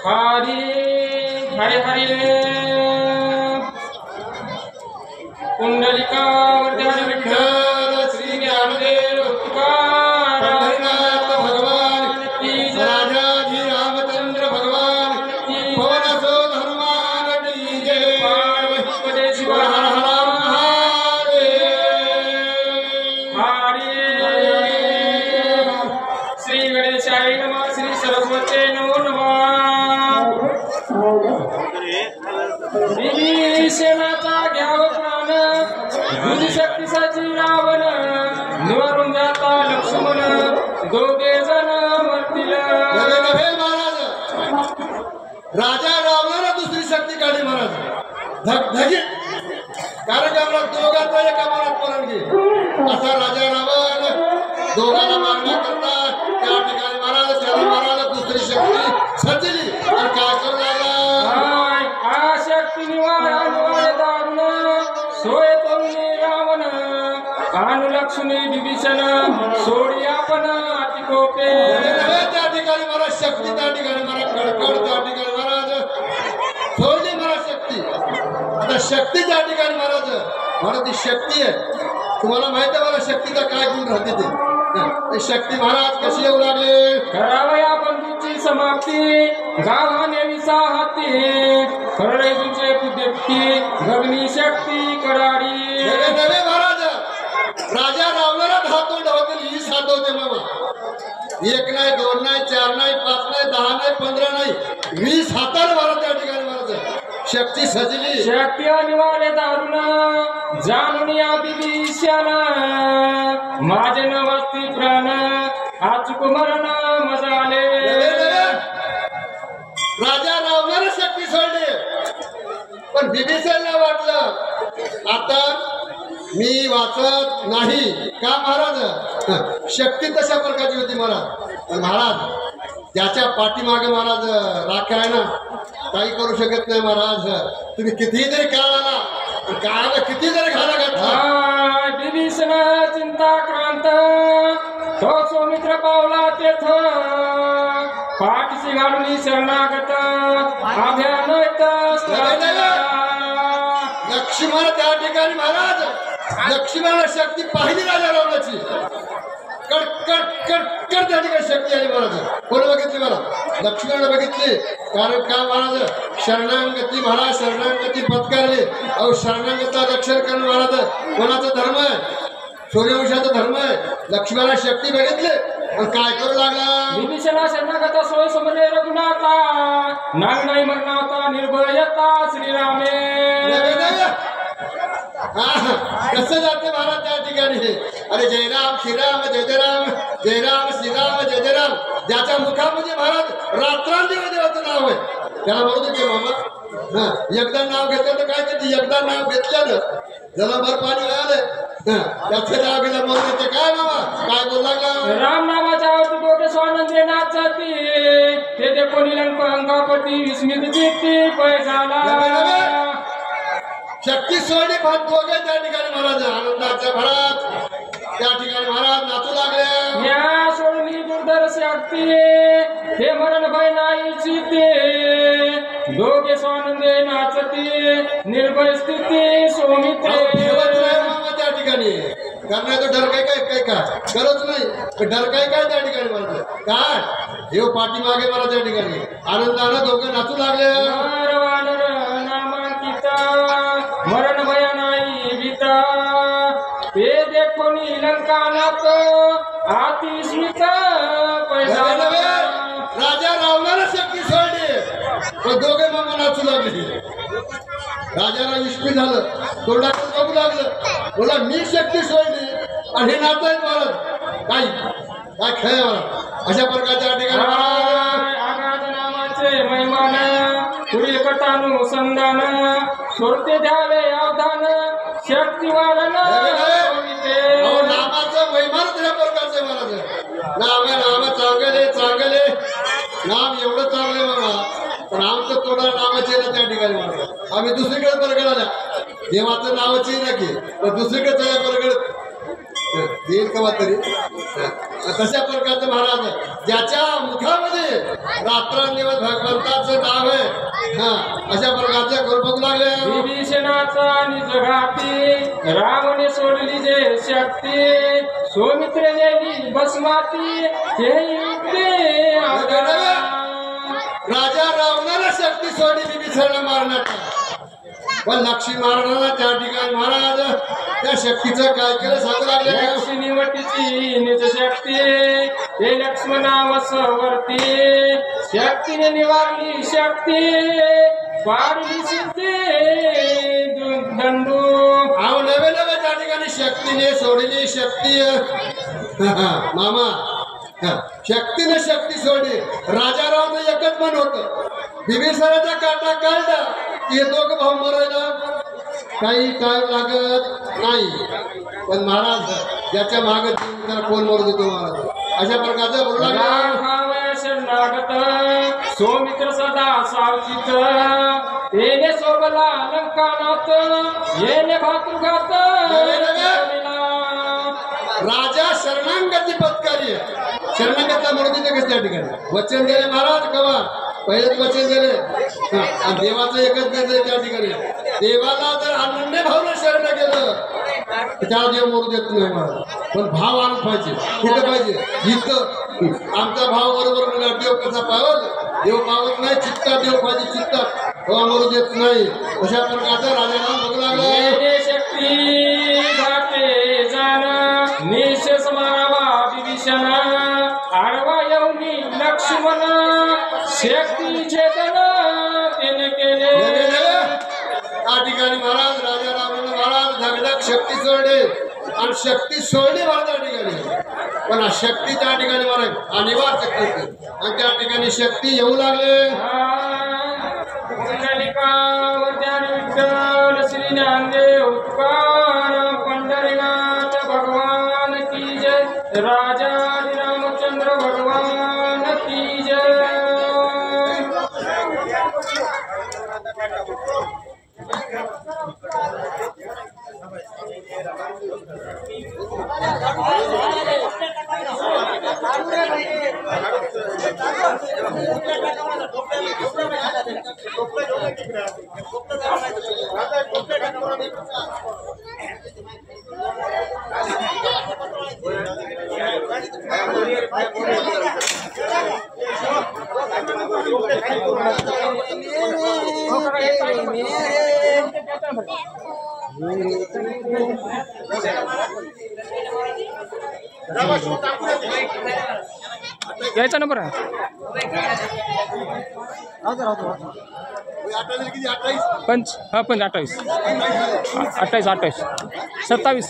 हरी हरे हरी पुंडलिका वर्धन विठ्ठल श्री ज्ञानदेव तुकाराम भगवान की राजाजी रामचंद्र भगवान की भवनसो हनुमान की जय पार्वती शिव हर हर महादेव हरि श्री गणेशाय नमः श्री सरस्वती नमो नमः सेनाचा घ्याव प्राण बुद्धी शक्तीसाठी रावण निवारून जाता लक्ष्मण दोघे जण मरतील राजा रावणाला दुसरी शक्ती काढली महाराज धगधगीत कारण आम्हाला दोघांचा एका मनात परवानगी असा राजा रावण दोघांना मारण्याकरता त्या ठिकाणी महाराज त्याला मारायला दुसरी शक्ती सजली आणि काय करू लागला शक्ती निवार दारुण सोय तरुणी रावण कानु लक्ष्मी विभीषण सोडी आपण अतिकोपे त्या ठिकाणी महाराज शक्ती त्या ठिकाणी महाराज कडकड त्या ठिकाणी महाराज सोडली महाराज शक्ती आता शक्ती त्या ठिकाणी महाराज ती शक्ती आहे तुम्हाला माहिती आहे मला शक्तीचा काय गुण राहते ते शक्ती महाराज कशी येऊ लागले करावया बंधूची समाप्ती गावाने विसाहती खरडे तुझे कुदेपती गगनी शक्ती कडाडी नवे महाराज राजा रावणाला धातो धावतील ही साथ होते मामा एक नाही दोन नाही चार नाही पाच नाही 10 नाही 15 नाही 20 हाताने महाराज त्या ठिकाणी महाराज शक्ती सजली शक्ती अनिवार्य दारुण जाणून या विभीषण माझे नवस्ती प्राण आचुक मरण मजाले राजा रावणाला शक्ती सोडली पण विभीषणला वाटलं आता मी वाचत नाही का महाराज शक्ती तशा प्रकारची होती महाराज महाराज त्याच्या पाठीमागे महाराज राखा आहे ना काही करू शकत नाही महाराज तुम्ही कितीही जरी काळ आला काळाला किती जरी घाला घातला विभीषण चिंता क्रांत तो सौमित्र पावला तेथ पाठीशी घालून शरणागत लक्ष्मण त्या ठिकाणी महाराज लक्ष्मणाला शक्ती पाहिली राजा रावणाची कट कट कट कट त्या ठिकाणी शक्ती आली महाराज कोण बघितली मला लक्ष्मणाला बघितली कारण का महाराज शरणागती महाराज शरणागती पत्कारली अहो शरणागता रक्षण करणं महाराज कोणाचा धर्म आहे सूर्यवंशाचा धर्म आहे लक्ष्मणाला शक्ती बघितली पण काय करू लागला विभीषणा शरणागता सोय समरे रघुनाथा नाग नाही मरणावता निर्भयता श्रीरामे कसं जाते महाराज त्या ठिकाणी हे अरे जयराम श्रीराम जय जयराम जयराम श्रीराम जय जयराम ज्याच्या मुखामध्ये महाराज रात्रांदिवस देवाचं नाव आहे त्याला म्हणू दे मामा एकदा नाव घेतलं तर काय करते एकदा नाव घेतल्यानं जरा भर पाणी मिळालं त्याचं नाव घेतलं म्हणून ते काय मामा काय बोल लागला राम नामाच्या आवती डोके स्वानंदे नाचती ते ते कोणी अंगापती विस्मित चित्ती पैजाला शक्ती सोडली पण दोघे त्या ठिकाणी महाराज आनंदाच्या भरात त्या ठिकाणी महाराज नाचू लागले या सोडली दुर्धर शक्ती हे मरण भय नाहीची ते दोघे स्वानंदे नाचती निर्भय स्थिती सौमित्रे त्या ठिकाणी करण्याचं डर काय गरज नाही डर काय त्या ठिकाणी मला काय हे पाठीमागे मला त्या ठिकाणी आनंदानं दोघे नाचू लागले मरण भय नाही भीता ते देखोनी लंकानात अतिस्मित पैसा राजा रावणाला शक्ती सोडली पण दोघे मग नाचू लागले राजाला विस्मित झालं, तोंडाकडे बघू लागलं, बोला मी शक्ती सोडली आणि हे नातं आहेत महाराज, काय खेळ आहे महाराज. अशा प्रकारच्या ठिकाणी महाराज आगाध नामाचे महिमान पुढील कथानुसंधान सोडते द्यावे अवधान शक्तिवान अहो, नामाचं महिमान त्या प्रकारचे महाराज. नाम चांगले नाम एवढं चांगले बाबा, पण आमचं तोडा नावाचे ना त्या ठिकाणी महाराज. आम्ही दुसरीकडे परगड आल्या, देवाचं नावाची ना की पण दुसरीकडे त्या परगड येईल कवा तरी. तशा प्रकारचं महाराज ज्याच्या मुखामध्ये रात्रंदिवस भगवंताचं नाव आहे, अशा प्रकारचं करू बघू लागले. विभीषणाचा निज घाती रावणे सोडली जे शक्ती सौमित्र नेली भस्माती ते युक्ती राजा रावणाला शक्ती सोडली विभीषणाला मारण्याचा, पण लक्ष्मी महाराजांना त्या ठिकाणी महाराज त्या शक्तीचं काय केलं सांगू लागले. लक्ष्मीवटीची निज शक्ती हे लक्ष्मणावसवरती शक्तीने निवारली शक्ती पारली सिद्धी दंडू. अहो नवे त्या ठिकाणी शक्तीने सोडली शक्ती. मामा शक्तीने शक्ती सोडली. राजारावचं एकच मन होतं, विभीषणाचा काटा काढला की हे दोघं भाऊ मरायला काही काय लागत नाही, पण महाराज ज्याच्या मागे त्याला कोण मरू देतो महाराज. अशा प्रकारचं बोलू लागला. शरणागत सौमित्र सदा सावचित तेने सोबला लंकानात येणे भातृघात. राजा शरणांगती पत्कारी आहे. शरणागतला मरू देते कस त्या ठिकाणी वचन दिले महाराज कवा पहिलेच वचन दिले. आणि देवाचं एकच द्यायचं त्या ठिकाणी, देवाला जर अनन्य भावना शरण गेलं त्याला देव मरू देत नाही महाराज. पण भाव आणत पाहिजे, कुठं पाहिजे जिथं आमचा भाव बरोबर म्हणजे देव कसा पावल, देव पावत नाही चित्ता देव पाहिजे चित्ता तेव्हा मरू देत नाही. अशा प्रकारचा राजाला बघू लागला. शक्ती घाटे जाण निशेष मारावा विभीषण आडवा येऊनी लक्ष्मण शक्ती छेदन त्याने केले. त्या ठिकाणी महाराज राजा रावण महाराज धगधग शक्ती सोडली आणि शक्ती सोडली महाराज त्या ठिकाणी, पण हा शक्ती त्या ठिकाणी महाराज अनिवार्य शक्ती होती आणि त्या ठिकाणी शक्ती येऊ लागले. विठ्ठल श्री ज्ञानदेव तुकाराम पंढरीनाथ भगवान की जय. राजा रामचंद्र भगवान की जय. यायचा नंबर आहे पंच 28 27.